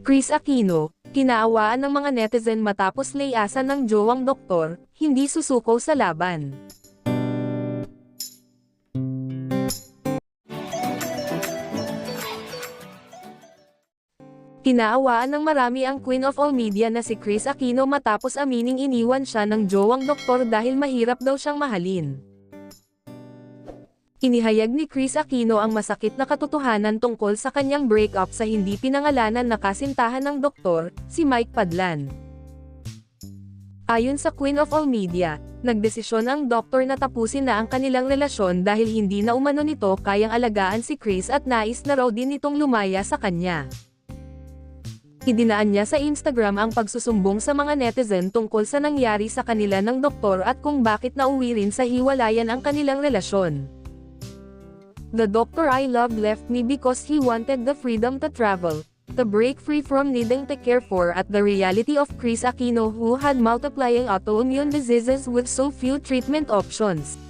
Kris Aquino, kinaawaan ng mga netizen matapos layasan ng jowang doktor, hindi susuko sa laban. Kinaawaan ng marami ang Queen of All Media na si Kris Aquino matapos amining iniwan siya ng jowang doktor dahil mahirap daw siyang mahalin. Inihayag ni Kris Aquino ang masakit na katotohanan tungkol sa kanyang breakup sa hindi pinangalanan na kasintahan ng doktor, si Mike Padlan. Ayon sa Queen of All Media, nagdesisyon ang doktor na tapusin na ang kanilang relasyon dahil hindi na umano nito kayang alagaan si Kris at nais na raw din nitong lumaya sa kanya. Idinaan niya sa Instagram ang pagsusumbong sa mga netizen tungkol sa nangyari sa kanila ng doktor at kung bakit nauwi rin sa hiwalayan ang kanilang relasyon. The doctor I loved left me because he wanted the freedom to travel, to break free from needing to care for at the reality of Kris Aquino who had multiplying autoimmune diseases with so few treatment options.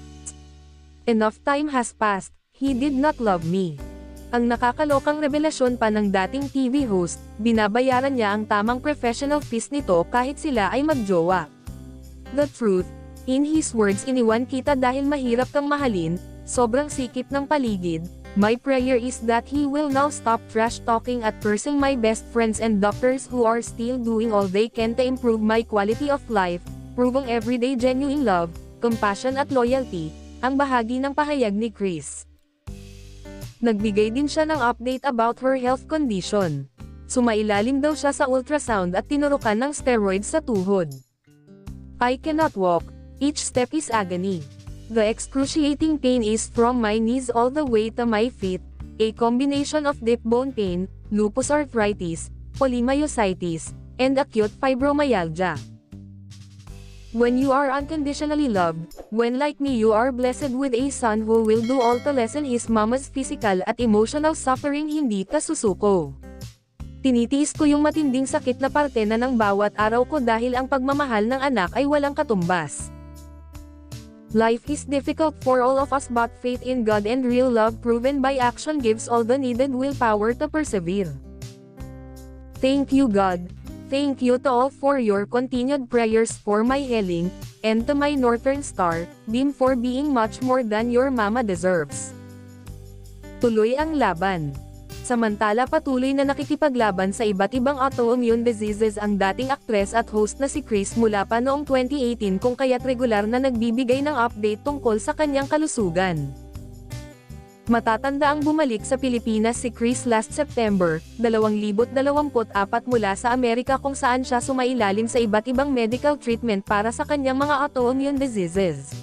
Enough time has passed, he did not love me. Ang nakakalokang revelasyon pa ng dating TV host, binabayaran niya ang tamang professional fees nito kahit sila ay magjowa. The truth, in his words, iniwan kita dahil mahirap kang mahalin, sobrang sikip ng paligid, my prayer is that he will now stop trash talking at cursing my best friends and doctors who are still doing all they can to improve my quality of life, proving everyday genuine love, compassion at loyalty, ang bahagi ng pahayag ni Kris. Nagbigay din siya ng update about her health condition. Sumailalim daw siya sa ultrasound at tinurukan ng steroids sa tuhod. I cannot walk, each step is agony. The excruciating pain is from my knees all the way to my feet, a combination of deep bone pain, lupus arthritis, polymyositis, and acute fibromyalgia. When you are unconditionally loved, when like me you are blessed with a son who will do all to lessen his mama's physical at emotional suffering, hindi ka susuko. Tinitiis ko yung matinding sakit na parte na ng bawat araw ko dahil ang pagmamahal ng anak ay walang katumbas. Life is difficult for all of us but faith in God and real love proven by action gives all the needed willpower to persevere. Thank you God. Thank you to all for your continued prayers for my healing, and to my Northern Star, beam for being much more than your mama deserves. Tuloy ang laban. Samantala patuloy na nakikipaglaban sa iba't ibang autoimmune diseases ang dating aktres at host na si Kris mula pa noong 2018 kung kaya't regular na nagbibigay ng update tungkol sa kanyang kalusugan. Matatanda ang bumalik sa Pilipinas si Kris last September, 2024 mula sa Amerika kung saan siya sumailalim sa iba't ibang medical treatment para sa kanyang mga autoimmune diseases.